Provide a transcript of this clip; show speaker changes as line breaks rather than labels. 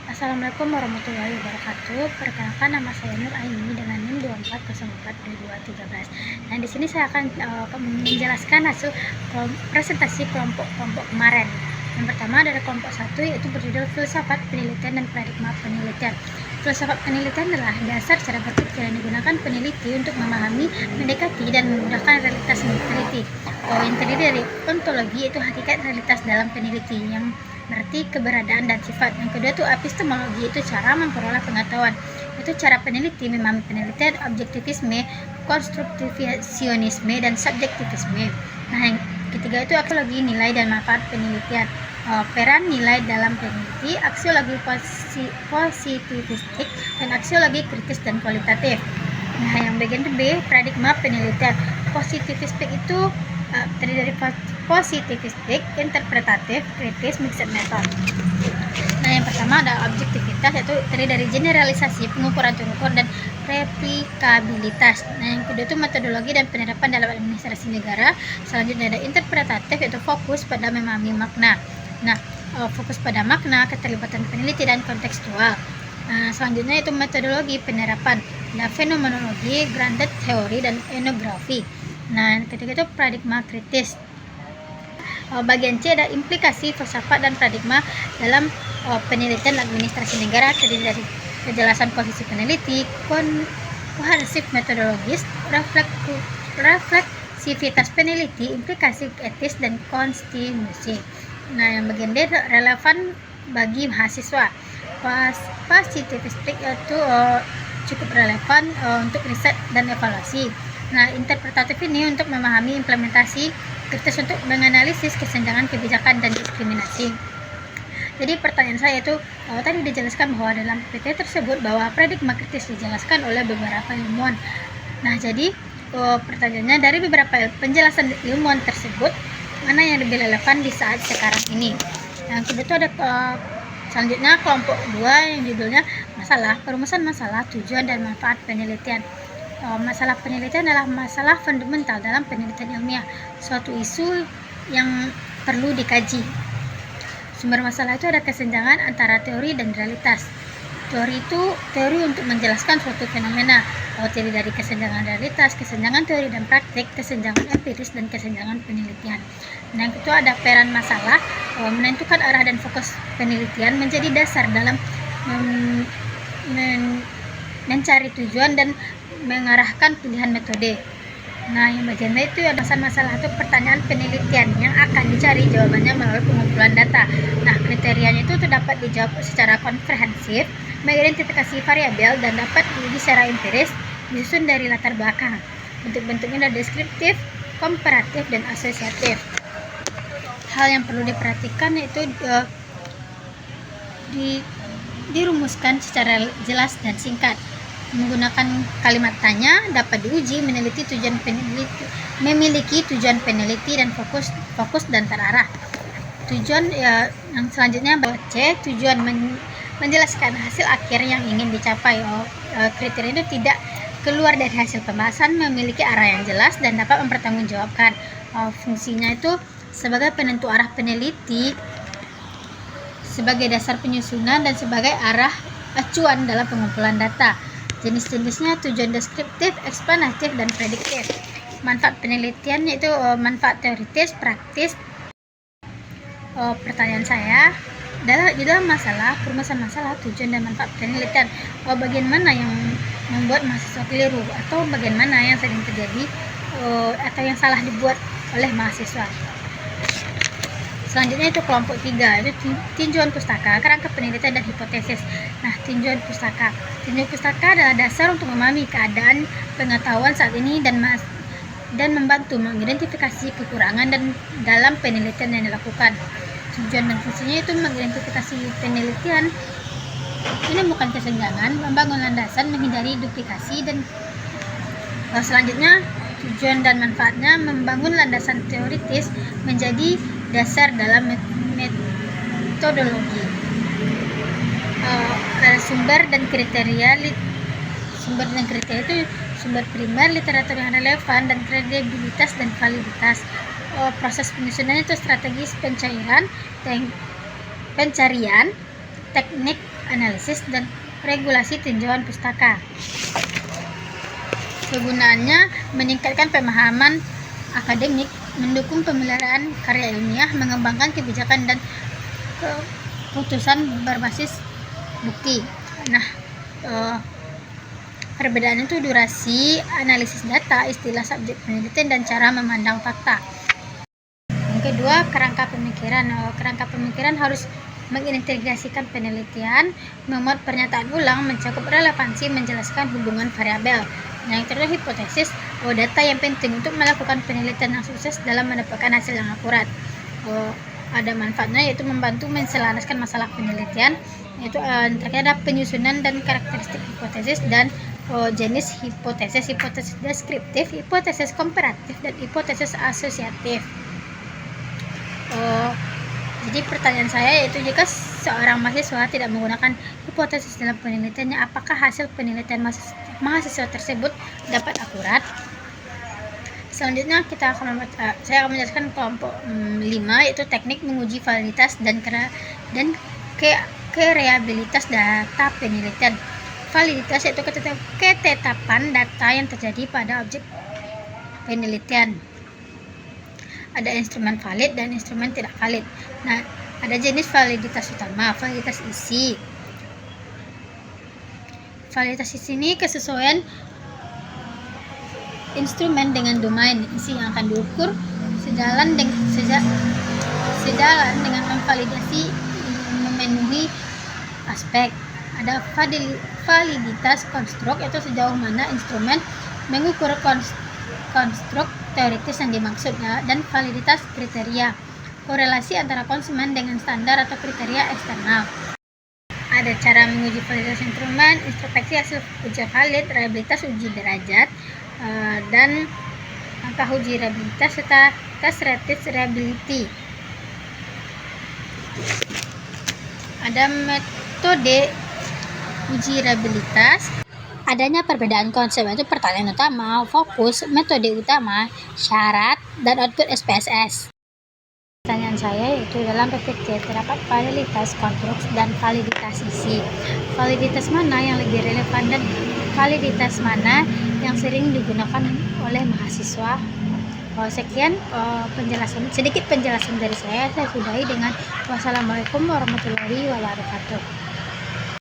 Assalamualaikum warahmatullahi wabarakatuh. Perkenalkan, nama saya Nur Aini dengan NIM 24042213. Nah, di sini saya akan menjelaskan hasil presentasi kelompok-kelompok kemarin. Yang pertama dari kelompok 1, yaitu berjudul Filsafat Penelitian dan Paradigma Penelitian. Filsafat penelitian adalah dasar cara berpikir yang digunakan peneliti untuk memahami, mendekati, dan memudahkan realitas meneliti. Yang terdiri dari ontologi, yaitu hakikat realitas dalam peneliti, yang berarti keberadaan dan sifat. Yang kedua itu epistemologi, itu cara memperoleh pengetahuan, itu cara peneliti memahami penelitian, objektivisme, konstruktivisme, dan subjektivisme. Nah, yang ketiga itu aksiologi, nilai dan manfaat penelitian, peran nilai dalam peneliti, aksiologi positivistik, dan aksiologi kritis dan kualitatif. Nah, yang bagian B, paradigma penelitian. Positivistik itu terdiri dari positivistik, interpretatif, kritis, mixed method. Nah, yang pertama ada objektivitas, yaitu terdiri dari generalisasi, pengukuran terukur, dan replikabilitas. Nah, yang kedua itu metodologi dan penerapan dalam administrasi negara. Selanjutnya ada interpretatif, yaitu fokus pada memahami makna. Nah, fokus pada makna, keterlibatan peneliti, dan kontekstual. Selanjutnya itu metodologi penerapan, ada fenomenologi, grounded theory, dan etnografi. Nah, yang ketiga itu paradigma kritis. Bagian C ada implikasi filsafat dan paradigma dalam penelitian administrasi negara, terdiri dari kejelasan posisi peneliti, kohensif metodologis, refleksivitas peneliti, implikasi etis, dan konstitusi. Nah, yang bagian D relevan bagi mahasiswa. Positivistik itu cukup relevan untuk riset dan evaluasi. Nah, interpretatif ini untuk memahami implementasi, kritis untuk menganalisis kesenjangan kebijakan dan diskriminasi. Jadi pertanyaan saya itu tadi dijelaskan bahwa dalam PPT tersebut bahwa paradigma kritis dijelaskan oleh beberapa ilmuwan. Nah, jadi pertanyaannya, dari beberapa penjelasan ilmuwan tersebut, mana yang lebih relevan di saat sekarang ini? Yang kedua itu ada selanjutnya kelompok 2 yang judulnya perumusan masalah, tujuan, dan manfaat penelitian. Masalah penelitian adalah masalah fundamental dalam penelitian ilmiah, suatu isu yang perlu dikaji. Sumber masalah itu ada kesenjangan antara teori dan realitas. Teori itu teori untuk menjelaskan suatu fenomena, terdiri dari kesenjangan realitas, kesenjangan teori dan praktik, kesenjangan empiris, dan kesenjangan penelitian. Nah, itu ada peran masalah, menentukan arah dan fokus penelitian, menjadi dasar dalam mencari tujuan dan mengarahkan pilihan metode. Nah, yang bagian B itu ada masalah atau pertanyaan penelitian yang akan dicari jawabannya melalui pengumpulan data. Nah, kriterianya itu dapat dijawab secara komprehensif, mengidentifikasi variabel, dan dapat diuji secara empiris, disusun dari latar belakang. Bentuk-bentuknya ada deskriptif, komparatif, dan asosiatif. Hal yang perlu diperhatikan yaitu dirumuskan secara jelas dan singkat. Menggunakan kalimat tanya, dapat diuji, memiliki tujuan peneliti, dan fokus dan terarah. Tujuan yang selanjutnya C, tujuan menjelaskan hasil akhir yang ingin dicapai. Kriteria itu tidak keluar dari hasil pembahasan, memiliki arah yang jelas, dan dapat mempertanggungjawabkan. Fungsinya itu sebagai penentu arah peneliti, sebagai dasar penyusunan, dan sebagai arah acuan dalam pengumpulan data. Jenis-jenisnya tujuan deskriptif, eksplanatif, dan prediktif. Manfaat penelitian yaitu manfaat teoritis, praktis. Pertanyaan saya, dalam perumusan masalah, tujuan, dan manfaat penelitian, bagian mana yang membuat mahasiswa keliru, atau bagian mana yang sering terjadi atau yang salah dibuat oleh mahasiswa? Selanjutnya itu kelompok 3, itu tinjauan pustaka, kerangka penelitian, dan hipotesis. Nah, tinjauan pustaka adalah dasar untuk memahami keadaan pengetahuan saat ini dan membantu mengidentifikasi kekurangan dan dalam penelitian yang dilakukan. Tujuan dan fungsinya itu mengidentifikasi penelitian, menemukan kesenjangan, membangun landasan, menghindari duplikasi, dan selanjutnya tujuan dan manfaatnya membangun landasan teoritis menjadi dasar dalam metodologi. Sumber dan kriteria itu sumber primer, literatur yang relevan, dan kredibilitas dan validitas. Proses penyusunannya itu strategis pencarian, teknik analisis, dan regulasi tinjauan pustaka. Kegunaannya meningkatkan pemahaman akademik, mendukung pemeliharaan karya ilmiah, mengembangkan kebijakan dan keputusan berbasis bukti. Nah, perbedaannya itu durasi, analisis data, istilah subjek penelitian, dan cara memandang fakta. Yang kedua, kerangka pemikiran. Kerangka pemikiran harus mengintegrasikan penelitian, memuat pernyataan ulang, mencakup relevansi, menjelaskan hubungan variabel. Nah, yang kedua, hipotesis, data yang penting untuk melakukan penelitian yang sukses dalam mendapatkan hasil yang akurat. Ada manfaatnya, yaitu membantu menselaraskan masalah penelitian, yaitu terkait ada penyusunan dan karakteristik hipotesis dan jenis hipotesis, hipotesis deskriptif, hipotesis komparatif, dan hipotesis asosiatif. Jadi pertanyaan saya yaitu, jika seorang mahasiswa tidak menggunakan hipotesis dalam penelitiannya, apakah hasil penelitian mahasiswa tersebut dapat akurat? Selanjutnya saya akan menjelaskan kelompok 5, yaitu teknik menguji validitas dan kereabilitas data penelitian. Validitas yaitu ketetapan data yang terjadi pada objek penelitian. Ada instrumen valid dan instrumen tidak valid. Nah, ada jenis validitas utama, validitas isi. Validitas isi ini kesesuaian instrumen dengan domain isi yang akan diukur, sejalan dengan memvalidasi memenuhi aspek. Ada validitas konstruk, yaitu sejauh mana instrumen mengukur konstruk teoritis yang dimaksudnya, dan validitas kriteria, korelasi antara konsumen dengan standar atau kriteria eksternal. Ada cara menguji validitas instrumen, introspeksi hasil uji valid, reliabilitas uji derajat, dan angka uji reliabilitas serta tes reliability. Ada metode uji reliabilitas. Adanya perbedaan konsep, yaitu pertanyaan utama, fokus, metode utama, syarat, dan output SPSS. Pertanyaan saya yaitu, dalam PPT terdapat validitas konstruk dan validitas isi. Validitas mana yang lebih relevan dan validitas mana yang sering digunakan oleh mahasiswa? Sekian sedikit penjelasan dari saya sudahi dengan wassalamualaikum warahmatullahi wabarakatuh.